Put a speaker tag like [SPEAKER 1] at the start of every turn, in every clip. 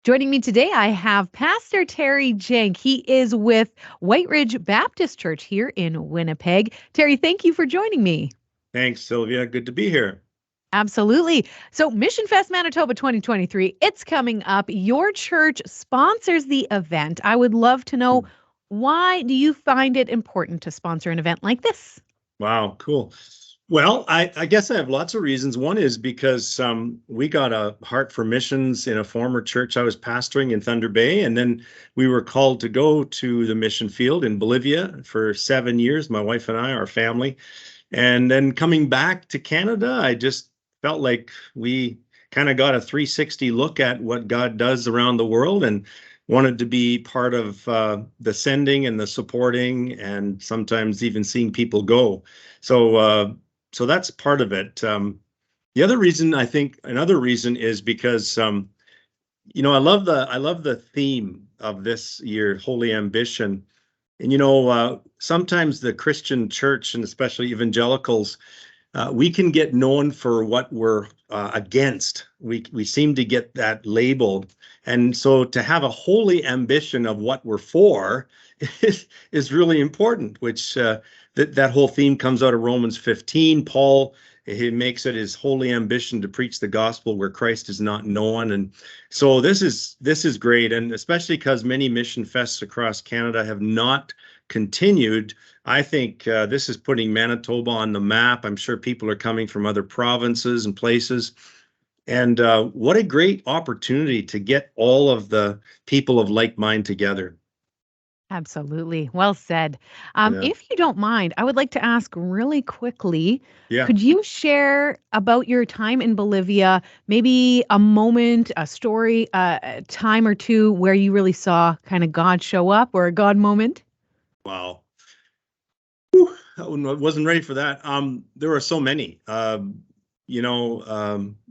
[SPEAKER 1] Joining me today, I have Pastor Terry Janke. He is with White Ridge Baptist Church here in Winnipeg. Terry, thank you for joining me.
[SPEAKER 2] Thanks, Sylvia. Good to be here.
[SPEAKER 1] Absolutely. So, Missionfest Manitoba 2023, it's coming up. Your church sponsors the event. I would love to know, why do you find it important to sponsor an event like this?
[SPEAKER 2] Wow, cool. Well, I guess I have lots of reasons. One is because we got a heart for missions in a former church I was pastoring in Thunder Bay. And then we were called to go to the mission field in Bolivia for 7 years, my wife and I, our family. And then coming back to Canada, I just felt like we kind of got a 360 look at what God does around the world and wanted to be part of the sending and the supporting and sometimes even seeing people go. So that's part of it. The other reason, I think, another reason is because I love the theme of this year, Holy Ambition. And sometimes the Christian church and especially evangelicals, we can get known for what we're against. We seem to get that labeled, and so to have a holy ambition of what we're for is really important. Which that whole theme comes out of Romans 15. Paul, he makes it his holy ambition to preach the gospel where Christ is not known, and so this is great, and especially because many mission fests across Canada have not continued. I think this is putting Manitoba on the map. I'm sure people are coming from other provinces and places. And what a great opportunity to get all of the people of like mind together.
[SPEAKER 1] Absolutely. Well said.
[SPEAKER 2] Yeah.
[SPEAKER 1] If you don't mind, I would like to ask really quickly,
[SPEAKER 2] Yeah.
[SPEAKER 1] could you share about your time in Bolivia, maybe a moment, a story, a time or two where you really saw kind of God show up or a God moment?
[SPEAKER 2] Wow. Whew, I wasn't ready for that. There were so many.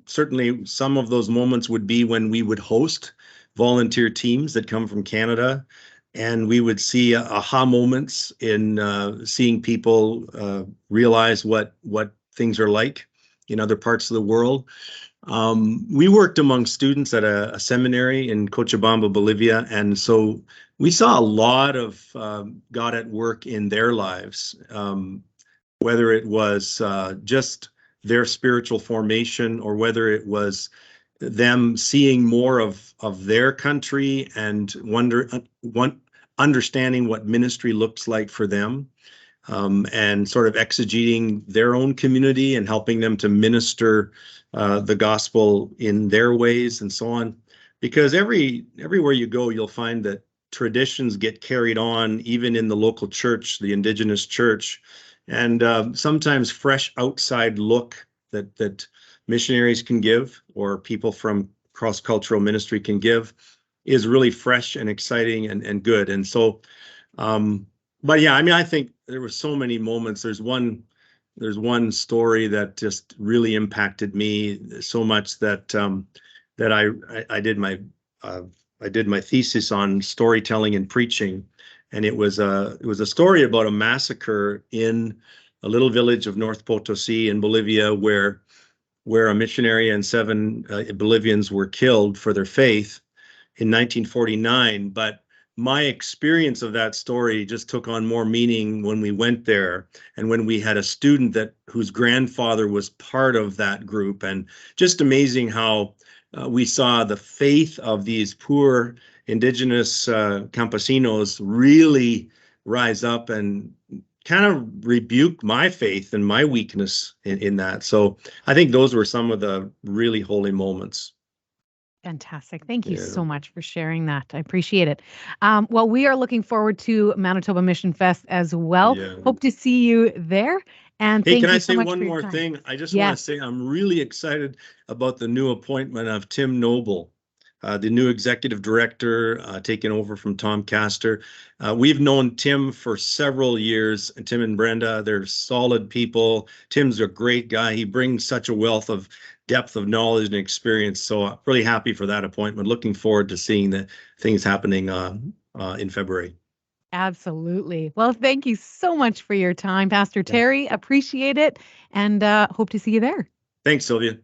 [SPEAKER 2] Certainly some of those moments would be when we would host volunteer teams that come from Canada, and we would see aha moments in seeing people realize what things are like in other parts of the world. We worked among students at a seminary in Cochabamba, Bolivia, and so we saw a lot of God at work in their lives, whether it was just their spiritual formation or whether it was them seeing more of their country and understanding what ministry looks like for them, and sort of exegeting their own community and helping them to minister the gospel in their ways and so on. Because everywhere you go, you'll find that traditions get carried on, even in the local church, the indigenous church, and sometimes fresh outside look that missionaries can give or people from cross-cultural ministry can give is really fresh and exciting and good. And so but yeah, I mean, I think there were so many moments. There's one story that just really impacted me so much that that I did my uh, I did my thesis on storytelling and preaching, and it was a story about a massacre in a little village of North Potosi in Bolivia where a missionary and seven Bolivians were killed for their faith in 1949. But my experience of that story just took on more meaning when we went there and when we had a student that whose grandfather was part of that group. And just amazing how we saw the faith of these poor indigenous campesinos really rise up and kind of rebuke my faith and my weakness in that. So I think those were some of the really holy moments.
[SPEAKER 1] Fantastic. Thank you
[SPEAKER 2] Yeah.
[SPEAKER 1] so much for sharing that. I appreciate it. Well, we are looking forward to Manitoba Mission Fest as well.
[SPEAKER 2] Yeah.
[SPEAKER 1] Hope to see you there. And
[SPEAKER 2] Hey, can
[SPEAKER 1] thank
[SPEAKER 2] I
[SPEAKER 1] you so
[SPEAKER 2] say
[SPEAKER 1] much
[SPEAKER 2] one
[SPEAKER 1] for your
[SPEAKER 2] more
[SPEAKER 1] time.
[SPEAKER 2] thing? I just want to
[SPEAKER 1] Yes.
[SPEAKER 2] say I'm really excited about the new appointment of Tim Noble, the new executive director, taking over from Tom Castor. We've known Tim for several years, and Tim and Brenda, they're solid people. Tim's a great guy. He brings such a wealth of depth of knowledge and experience. So I'm really happy for that appointment. Looking forward to seeing the things happening in February.
[SPEAKER 1] Absolutely. Well, thank you so much for your time, Pastor
[SPEAKER 2] Yeah.
[SPEAKER 1] Terry. Appreciate it and hope to see you there.
[SPEAKER 2] Thanks, Sylvia.